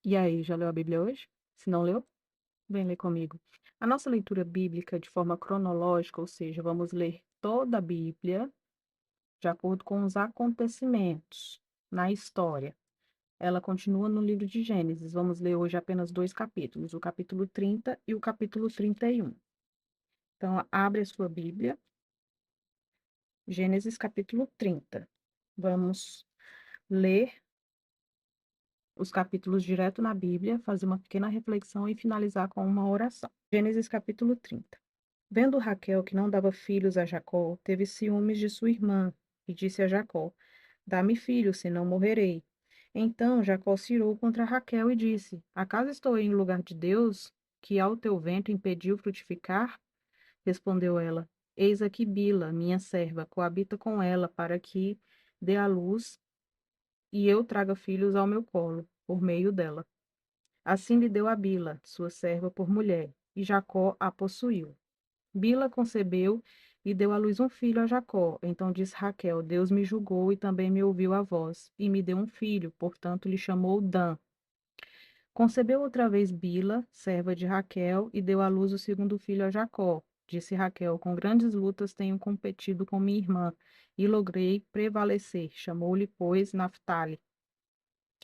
E aí, já leu a Bíblia hoje? Se não leu, vem ler comigo. A nossa leitura bíblica de forma cronológica, ou seja, vamos ler toda a Bíblia de acordo com os acontecimentos na história. Ela continua no livro de Gênesis. Vamos ler hoje apenas dois capítulos, o capítulo 30 e o capítulo 31. Então, abre a sua Bíblia, Gênesis capítulo 30. Vamos ler os capítulos direto na Bíblia, fazer uma pequena reflexão e finalizar com uma oração. Gênesis capítulo 30. Vendo Raquel que não dava filhos a Jacó, teve ciúmes de sua irmã e disse a Jacó: Dá-me filho, senão morrerei. Então Jacó se irou contra Raquel e disse: Acaso estou em lugar de Deus, que ao teu vento impediu frutificar? Respondeu ela: Eis aqui Bila, minha serva, coabita com ela, para que dê à luz e eu traga filhos ao meu colo, por meio dela. Assim lhe deu a Bila, sua serva, por mulher, e Jacó a possuiu. Bila concebeu e deu à luz um filho a Jacó. Então disse Raquel: Deus me julgou e também me ouviu a voz, e me deu um filho, portanto lhe chamou Dan. Concebeu outra vez Bila, serva de Raquel, e deu à luz o segundo filho a Jacó. Disse Raquel: Com grandes lutas tenho competido com minha irmã, e logrei prevalecer. Chamou-lhe, pois, Naphtali.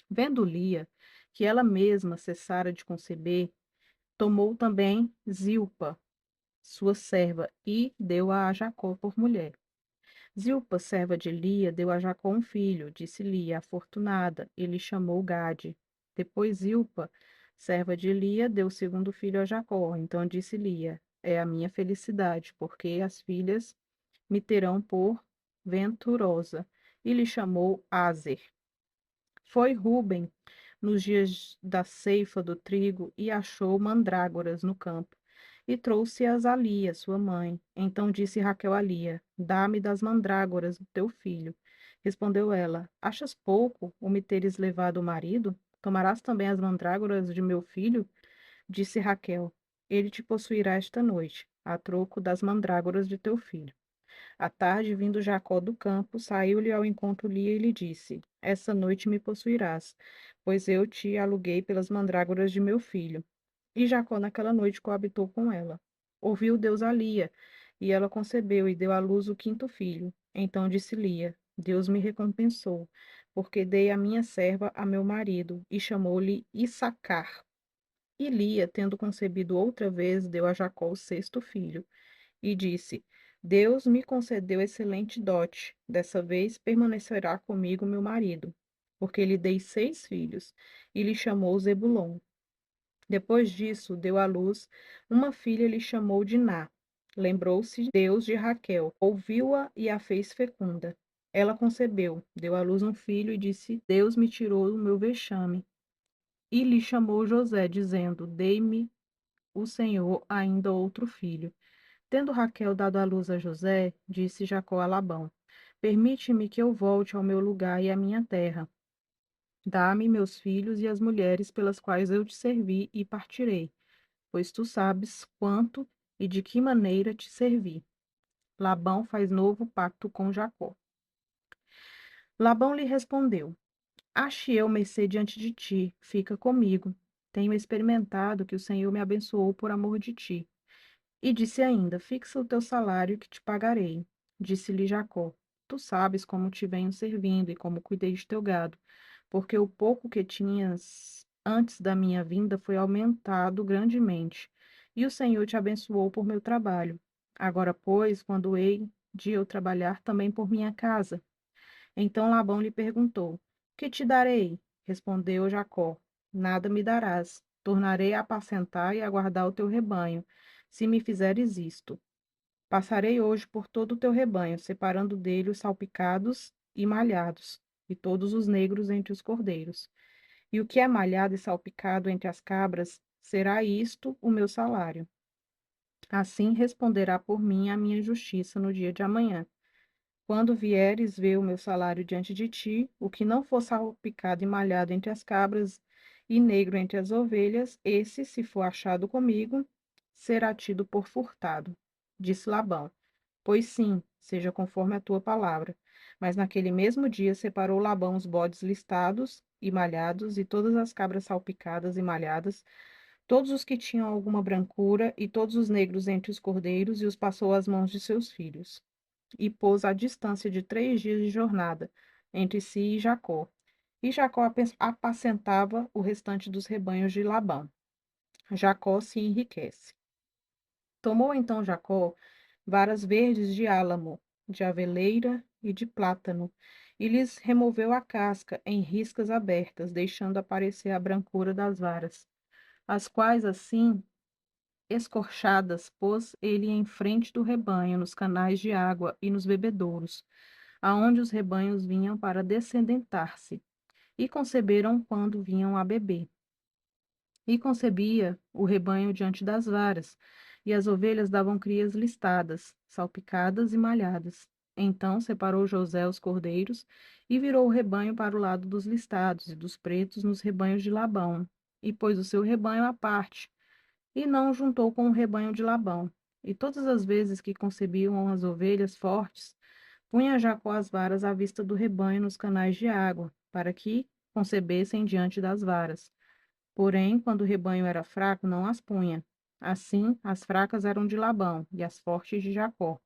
Vendo Lia que ela mesma cessara de conceber, tomou também Zilpa, sua serva, e deu-a a Jacó por mulher. Zilpa, serva de Lia, deu a Jacó um filho, disse Lia, afortunada, e lhe chamou Gade. Depois Zilpa, serva de Lia, deu o segundo filho a Jacó. Então disse Lia: É a minha felicidade, porque as filhas me terão por venturosa. E lhe chamou Aser. Foi Ruben nos dias da ceifa do trigo e achou mandrágoras no campo. E trouxe-as a Lia, sua mãe. Então disse Raquel a Lia: Dá-me das mandrágoras do teu filho. Respondeu ela: Achas pouco o me teres levado o marido? Tomarás também as mandrágoras de meu filho? Disse Raquel: Ele te possuirá esta noite, a troco das mandrágoras de teu filho. À tarde, vindo Jacó do campo, saiu-lhe ao encontro Lia e lhe disse: Essa noite me possuirás, pois eu te aluguei pelas mandrágoras de meu filho. E Jacó naquela noite coabitou com ela. Ouviu Deus a Lia, e ela concebeu e deu à luz o quinto filho. Então disse Lia: Deus me recompensou, porque dei a minha serva a meu marido, e chamou-lhe Issacar. E Lia, tendo concebido outra vez, deu a Jacó o sexto filho e disse: Deus me concedeu excelente dote. Dessa vez permanecerá comigo meu marido, porque lhe dei 6 filhos, e lhe chamou Zebulon. Depois disso, deu à luz uma filha e lhe chamou Diná. Lembrou-se Deus de Raquel, ouviu-a e a fez fecunda. Ela concebeu, deu à luz um filho e disse: Deus me tirou o meu vexame. E lhe chamou José, dizendo: Dei-me o Senhor ainda outro filho. Tendo Raquel dado à luz a José, disse Jacó a Labão: Permite-me que eu volte ao meu lugar e à minha terra. Dá-me meus filhos e as mulheres pelas quais eu te servi e partirei, pois tu sabes quanto e de que maneira te servi. Labão faz novo pacto com Jacó. Labão lhe respondeu: Ache eu mercê diante de ti, fica comigo. Tenho experimentado que o Senhor me abençoou por amor de ti. E disse ainda: Fixa o teu salário que te pagarei. Disse-lhe Jacó: Tu sabes como te venho servindo e como cuidei de teu gado, porque o pouco que tinhas antes da minha vinda foi aumentado grandemente, e o Senhor te abençoou por meu trabalho. Agora, pois, quando hei de eu trabalhar também por minha casa? Então Labão lhe perguntou: Que te darei? Respondeu Jacó: Nada me darás. Tornarei a apacentar e a guardar o teu rebanho, se me fizeres isto. Passarei hoje por todo o teu rebanho, separando dele os salpicados e malhados, e todos os negros entre os cordeiros. E o que é malhado e salpicado entre as cabras, será isto o meu salário. Assim responderá por mim a minha justiça no dia de amanhã. Quando vieres ver o meu salário diante de ti, o que não for salpicado e malhado entre as cabras e negro entre as ovelhas, esse, se for achado comigo, será tido por furtado. Disse Labão: Pois sim, seja conforme a tua palavra. Mas naquele mesmo dia separou Labão os bodes listados e malhados, e todas as cabras salpicadas e malhadas, todos os que tinham alguma brancura, e todos os negros entre os cordeiros, e os passou às mãos de seus filhos. E pôs à distância de 3 dias de jornada entre si e Jacó. E Jacó apacentava o restante dos rebanhos de Labão. Jacó se enriquece. Tomou então Jacó varas verdes de álamo, de aveleira e de plátano, e lhes removeu a casca em riscas abertas, deixando aparecer a brancura das varas, as quais assim escorchadas pôs ele em frente do rebanho, nos canais de água e nos bebedouros, aonde os rebanhos vinham para descedentar-se, e conceberam quando vinham a beber. E concebia o rebanho diante das varas, e as ovelhas davam crias listadas, salpicadas e malhadas. Então separou José os cordeiros e virou o rebanho para o lado dos listados e dos pretos nos rebanhos de Labão, e pôs o seu rebanho à parte, e não o juntou com o rebanho de Labão. E todas as vezes que concebiam as ovelhas fortes, punha Jacó as varas à vista do rebanho nos canais de água, para que concebessem diante das varas. Porém, quando o rebanho era fraco, não as punha. Assim, as fracas eram de Labão e as fortes de Jacó.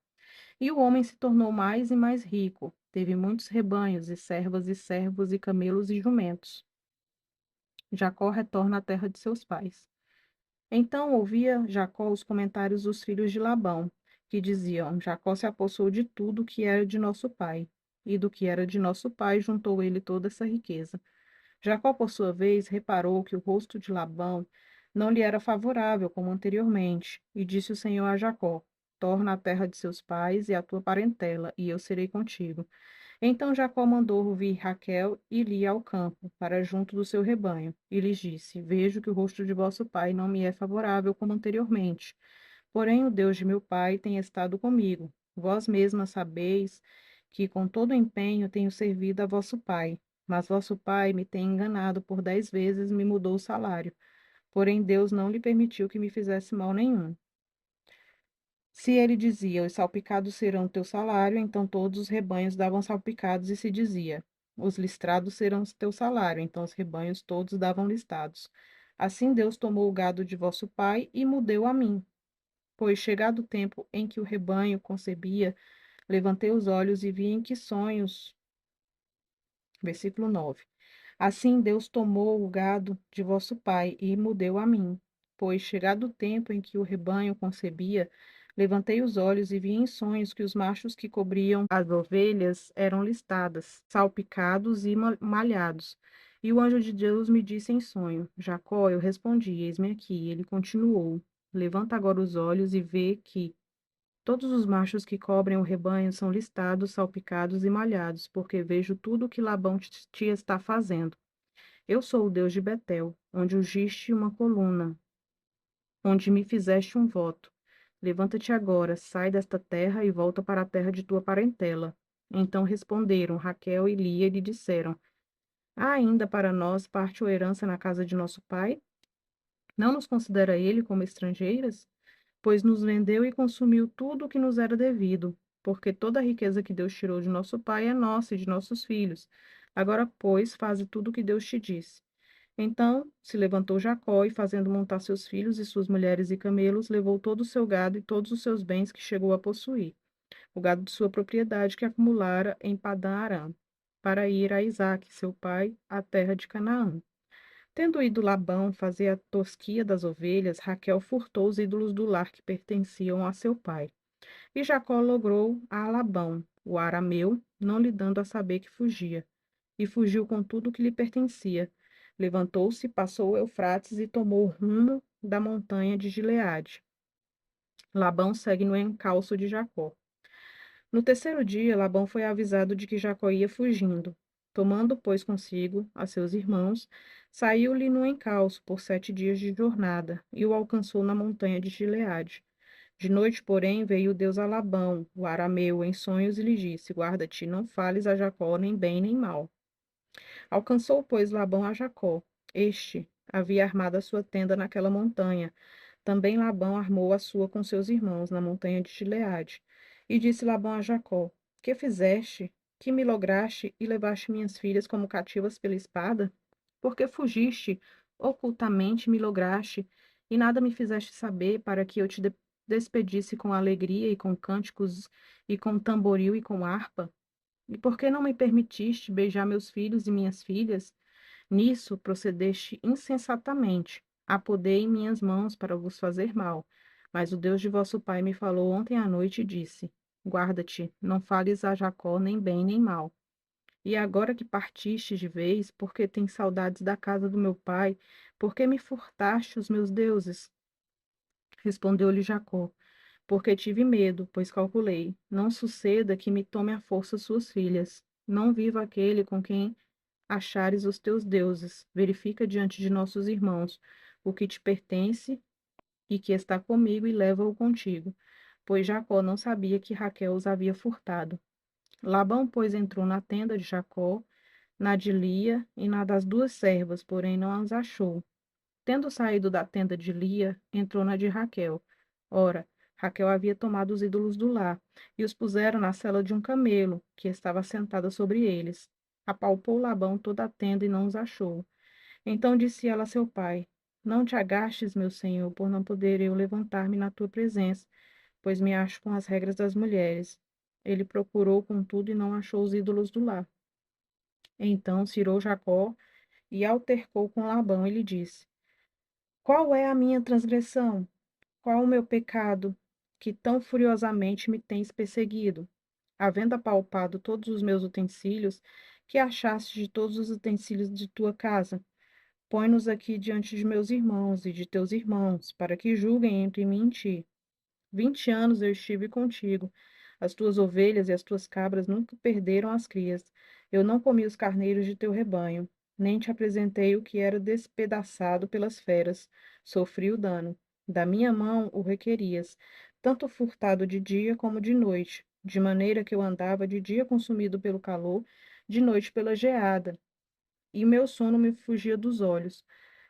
E o homem se tornou mais e mais rico. Teve muitos rebanhos, e servas e servos, e camelos e jumentos. Jacó retorna à terra de seus pais. Então ouvia Jacó os comentários dos filhos de Labão, que diziam: Jacó se apossou de tudo que era de nosso pai, e do que era de nosso pai juntou ele toda essa riqueza. Jacó, por sua vez, reparou que o rosto de Labão não lhe era favorável como anteriormente, e disse o Senhor a Jacó: Torna à terra de seus pais e à tua parentela, e eu serei contigo. Então Jacó mandou vir Raquel e Lia ao campo, para junto do seu rebanho, e lhes disse: Vejo que o rosto de vosso pai não me é favorável como anteriormente. Porém, o Deus de meu pai tem estado comigo. Vós mesmas sabeis que com todo empenho tenho servido a vosso pai. Mas vosso pai me tem enganado por 10 vezes, me mudou o salário. Porém, Deus não lhe permitiu que me fizesse mal nenhum. Se ele dizia: Os salpicados serão teu salário, então todos os rebanhos davam salpicados, e se dizia: Os listrados serão teu salário, então os rebanhos todos davam listados. Assim Deus tomou o gado de vosso pai e mudeu a mim. Pois chegado o tempo em que o rebanho concebia, levantei os olhos e vi em que sonhos. Versículo 9. Assim Deus tomou o gado de vosso pai e mudeu a mim. Pois chegado o tempo em que o rebanho concebia, levantei os olhos e vi em sonhos que os machos que cobriam as ovelhas eram listadas, salpicados e malhados. E o anjo de Deus me disse em sonho: Jacó, eu respondi: Eis-me aqui. Ele continuou: Levanta agora os olhos e vê que todos os machos que cobrem o rebanho são listados, salpicados e malhados, porque vejo tudo o que Labão te está fazendo. Eu sou o Deus de Betel, onde ungiste uma coluna, onde me fizeste um voto. Levanta-te agora, sai desta terra e volta para a terra de tua parentela. Então responderam Raquel e Lia e lhe disseram: Há ainda para nós parte ou herança na casa de nosso pai? Não nos considera ele como estrangeiras? Pois nos vendeu e consumiu tudo o que nos era devido, porque toda a riqueza que Deus tirou de nosso pai é nossa e de nossos filhos. Agora, pois, faze tudo o que Deus te disse. Então se levantou Jacó e, fazendo montar seus filhos e suas mulheres e camelos, levou todo o seu gado e todos os seus bens que chegou a possuir, o gado de sua propriedade que acumulara em Padã-Arã, para ir a Isaque, seu pai, à terra de Canaã. Tendo ido Labão fazer a tosquia das ovelhas, Raquel furtou os ídolos do lar que pertenciam a seu pai. E Jacó logrou a Labão, o arameu, não lhe dando a saber que fugia. E fugiu com tudo o que lhe pertencia. Levantou-se, passou o Eufrates e tomou o rumo da montanha de Gileade. Labão segue no encalço de Jacó. No terceiro dia, Labão foi avisado de que Jacó ia fugindo. Tomando, pois, consigo a seus irmãos, saiu-lhe no encalço por 7 dias de jornada, e o alcançou na montanha de Gileade. De noite, porém, veio Deus a Labão, o arameu, em sonhos, e lhe disse: Guarda-te, não fales a Jacó nem bem nem mal. Alcançou, pois, Labão a Jacó. Este havia armado a sua tenda naquela montanha. Também Labão armou a sua com seus irmãos na montanha de Gileade. E disse Labão a Jacó: Que fizeste? Que me lograste e levaste minhas filhas como cativas pela espada? Porque fugiste ocultamente, me lograste, e nada me fizeste saber, para que eu te despedisse com alegria e com cânticos, e com tamboril e com harpa? E por que não me permitiste beijar meus filhos e minhas filhas? Nisso procedeste insensatamente. Apodei em minhas mãos para vos fazer mal. Mas o Deus de vosso pai me falou ontem à noite e disse: Guarda-te, não fales a Jacó nem bem nem mal. E agora que partiste de vez, porque tens saudades da casa do meu pai, por que me furtaste os meus deuses? Respondeu-lhe Jacó: Porque tive medo, pois calculei, não suceda que me tome à força suas filhas. Não viva aquele com quem achares os teus deuses. Verifica diante de nossos irmãos o que te pertence e que está comigo e leva-o contigo. Pois Jacó não sabia que Raquel os havia furtado. Labão, pois, entrou na tenda de Jacó, na de Lia e na das duas servas, porém não as achou. Tendo saído da tenda de Lia, entrou na de Raquel. Ora, Raquel havia tomado os ídolos do lar e os puseram na sela de um camelo, que estava sentada sobre eles. Apalpou Labão toda a tenda e não os achou. Então disse ela a seu pai: Não te agastes, meu senhor, por não poder eu levantar-me na tua presença, pois me acho com as regras das mulheres. Ele procurou, contudo, e não achou os ídolos do lar. Então cirou Jacó e altercou com Labão e lhe disse: Qual é a minha transgressão? Qual o meu pecado, que tão furiosamente me tens perseguido? Havendo apalpado todos os meus utensílios, que achaste de todos os utensílios de tua casa? Põe-nos aqui diante de meus irmãos e de teus irmãos, para que julguem entre mim e ti. 20 anos eu estive contigo. As tuas ovelhas e as tuas cabras nunca perderam as crias. Eu não comi os carneiros de teu rebanho, nem te apresentei o que era despedaçado pelas feras. Sofri o dano. Da minha mão o requerias, tanto furtado de dia como de noite, de maneira que eu andava de dia consumido pelo calor, de noite pela geada, e o meu sono me fugia dos olhos.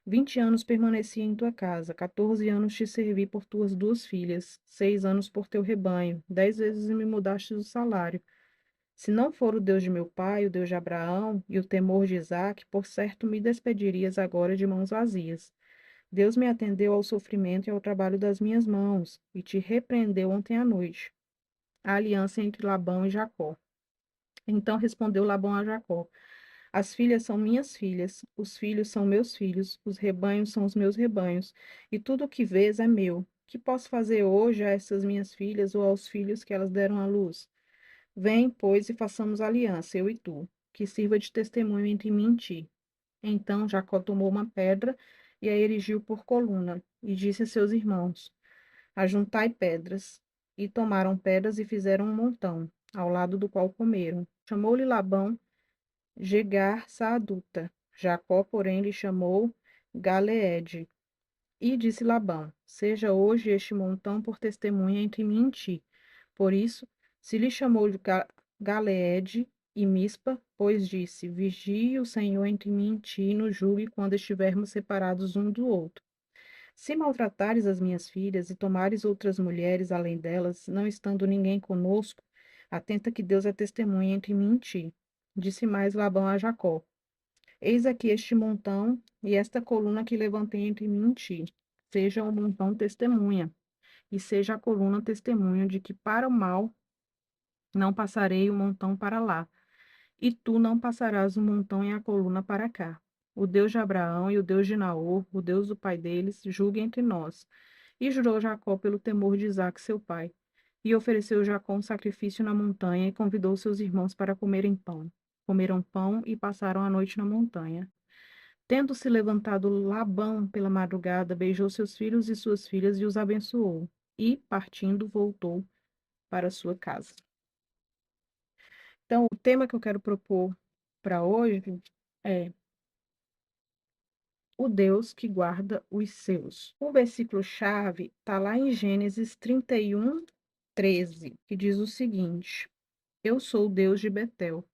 20 anos permaneci em tua casa, 14 anos te servi por tuas duas filhas, 6 anos por teu rebanho, 10 vezes me mudaste o salário. Se não for o Deus de meu pai, o Deus de Abraão e o temor de Isaque, por certo me despedirias agora de mãos vazias. Deus me atendeu ao sofrimento e ao trabalho das minhas mãos, e te repreendeu ontem à noite. A aliança entre Labão e Jacó. Então respondeu Labão a Jacó: As filhas são minhas filhas, os filhos são meus filhos, os rebanhos são os meus rebanhos, e tudo o que vês é meu. Que posso fazer hoje a essas minhas filhas ou aos filhos que elas deram à luz? Vem, pois, e façamos aliança, eu e tu, que sirva de testemunho entre mim e ti. Então Jacó tomou uma pedra e a erigiu por coluna, e disse a seus irmãos: Ajuntai pedras. E tomaram pedras e fizeram um montão, ao lado do qual comeram. Chamou-lhe Labão Jegar Saaduta. Jacó, porém, lhe chamou Galeede. E disse Labão: Seja hoje este montão por testemunha entre mim e ti. Por isso, se lhe chamou de Galeede e Mispa, pois disse: Vigie o Senhor entre mim e ti, e nos julgue quando estivermos separados um do outro. Se maltratares as minhas filhas e tomares outras mulheres além delas, não estando ninguém conosco, atenta que Deus é testemunha entre mim e ti. Disse mais Labão a Jacó: Eis aqui este montão e esta coluna que levantei entre mim e ti. Seja o montão testemunha, e seja a coluna testemunha de que para o mal não passarei o montão para lá, e tu não passarás o montão e a coluna para cá. O Deus de Abraão e o Deus de Naor, o Deus do pai deles, julgue entre nós. E jurou Jacó pelo temor de Isaque, seu pai. E ofereceu Jacó um sacrifício na montanha e convidou seus irmãos para comerem pão. Comeram pão e passaram a noite na montanha. Tendo se levantado Labão pela madrugada, beijou seus filhos e suas filhas e os abençoou. E, partindo, voltou para sua casa. Então, o tema que eu quero propor para hoje é o Deus que guarda os seus. O versículo-chave está lá em Gênesis 31, 13, que diz o seguinte: Eu sou o Deus de Betel,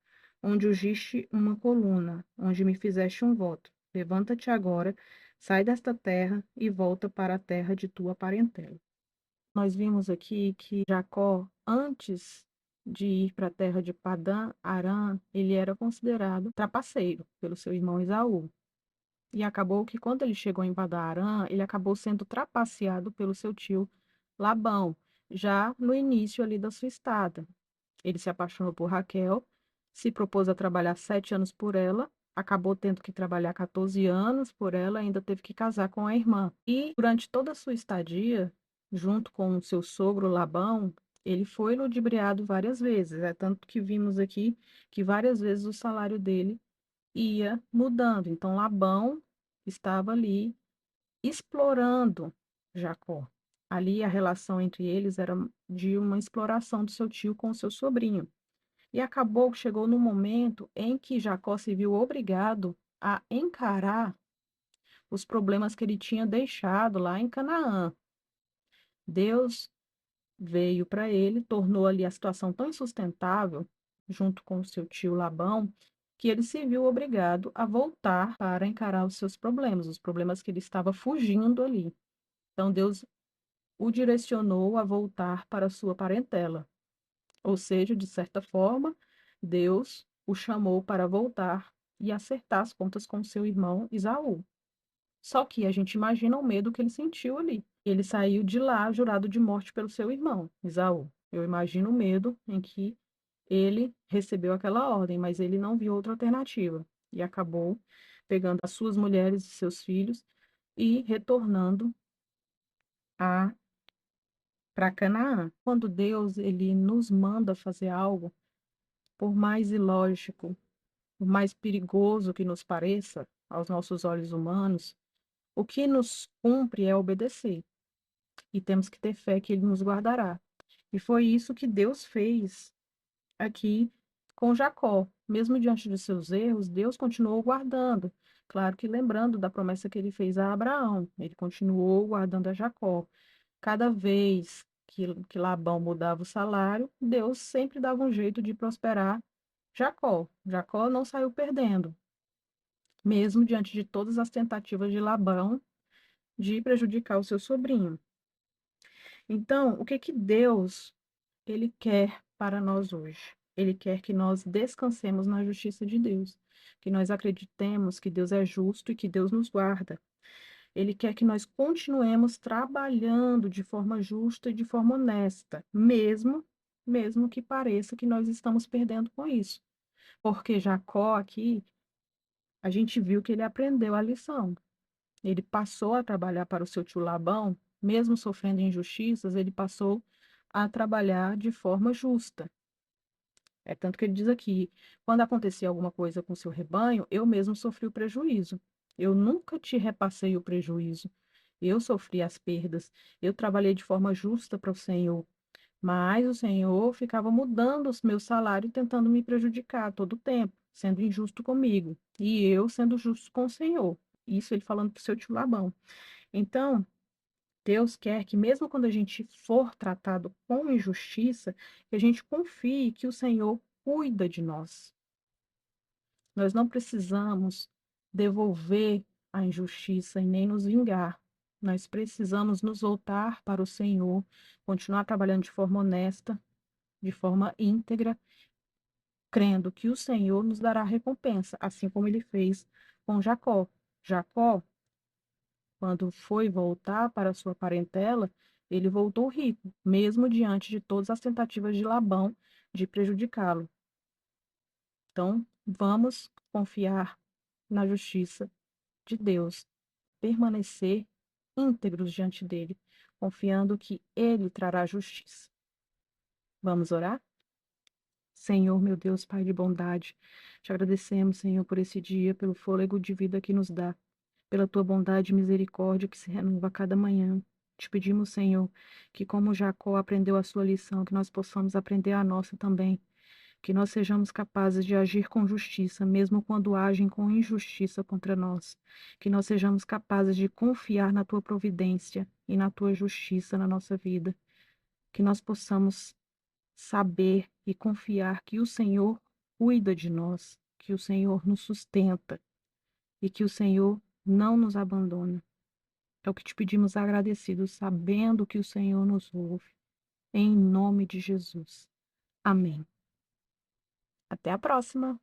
onde ungiste uma coluna, onde me fizeste um voto. Levanta-te agora, sai desta terra e volta para a terra de tua parentela. Nós vimos aqui que Jacó, antes de ir para a terra de Padã Arã, ele era considerado trapaceiro pelo seu irmão Esaú. E acabou que quando ele chegou em Padan-Aram, ele acabou sendo trapaceado pelo seu tio Labão, já no início ali da sua estada. Ele se apaixonou por Raquel, se propôs a trabalhar 7 anos por ela, acabou tendo que trabalhar 14 anos por ela, ainda teve que casar com a irmã. E durante toda a sua estadia, junto com o seu sogro Labão, ele foi ludibriado várias vezes. É tanto que vimos aqui que várias vezes o salário dele ia mudando. Então Labão estava ali explorando Jacó. Ali a relação entre eles era de uma exploração do seu tio com o seu sobrinho. E acabou que chegou no momento em que Jacó se viu obrigado a encarar os problemas que ele tinha deixado lá em Canaã. Deus veio para ele, tornou ali a situação tão insustentável, junto com o seu tio Labão, que ele se viu obrigado a voltar para encarar os problemas que ele estava fugindo ali. Então Deus o direcionou a voltar para a sua parentela. Ou seja, de certa forma, Deus o chamou para voltar e acertar as contas com seu irmão Esaú. Só que a gente imagina o medo que ele sentiu ali. Ele saiu de lá jurado de morte pelo seu irmão, Esaú. Eu imagino o medo em que ele recebeu aquela ordem, mas ele não viu outra alternativa e acabou pegando as suas mulheres e seus filhos e retornando a para Canaã. Quando Deus ele nos manda fazer algo, por mais ilógico, por mais perigoso que nos pareça aos nossos olhos humanos, o que nos cumpre é obedecer. E temos que ter fé que ele nos guardará. E foi isso que Deus fez aqui com Jacó. Mesmo diante de seus erros, Deus continuou guardando. Claro que lembrando da promessa que ele fez a Abraão, ele continuou guardando a Jacó. Cada vez que Labão mudava o salário, Deus sempre dava um jeito de prosperar Jacó. Jacó não saiu perdendo, mesmo diante de todas as tentativas de Labão de prejudicar o seu sobrinho. Então, o que que Deus ele quer para nós hoje? Ele quer que nós descansemos na justiça de Deus, que nós acreditemos que Deus é justo e que Deus nos guarda. Ele quer que nós continuemos trabalhando de forma justa e de forma honesta, mesmo que pareça que nós estamos perdendo com isso. Porque Jacó aqui, a gente viu que ele aprendeu a lição. Ele passou a trabalhar para o seu tio Labão, mesmo sofrendo injustiças, ele passou a trabalhar de forma justa. É tanto que ele diz aqui: quando acontecia alguma coisa com seu rebanho, eu mesmo sofri o prejuízo. Eu nunca te repassei o prejuízo. Eu sofri as perdas. Eu trabalhei de forma justa para o Senhor. Mas o Senhor ficava mudando os meus salários, tentando me prejudicar todo o tempo, sendo injusto comigo. E eu sendo justo com o Senhor. Isso ele falando para o seu tio Labão. Então, Deus quer que, mesmo quando a gente for tratado com injustiça, que a gente confie que o Senhor cuida de nós. Nós não precisamos devolver a injustiça e nem nos vingar. Nós precisamos nos voltar para o Senhor, continuar trabalhando de forma honesta, de forma íntegra, crendo que o Senhor nos dará recompensa, assim como ele fez com Jacó. Jacó, quando foi voltar para sua parentela, ele voltou rico, mesmo diante de todas as tentativas de Labão de prejudicá-lo. Então, vamos confiar na justiça de Deus, permanecer íntegros diante dele, confiando que ele trará justiça. Vamos orar? Senhor, meu Deus, Pai de bondade, te agradecemos, Senhor, por esse dia, pelo fôlego de vida que nos dá, pela tua bondade e misericórdia que se renova a cada manhã. Te pedimos, Senhor, que como Jacó aprendeu a sua lição, que nós possamos aprender a nossa também, que nós sejamos capazes de agir com justiça, mesmo quando agem com injustiça contra nós, que nós sejamos capazes de confiar na tua providência e na tua justiça na nossa vida, que nós possamos saber e confiar que o Senhor cuida de nós, que o Senhor nos sustenta e que o Senhor não nos abandona. É o que te pedimos agradecidos, sabendo que o Senhor nos ouve. Em nome de Jesus. Amém. Até a próxima.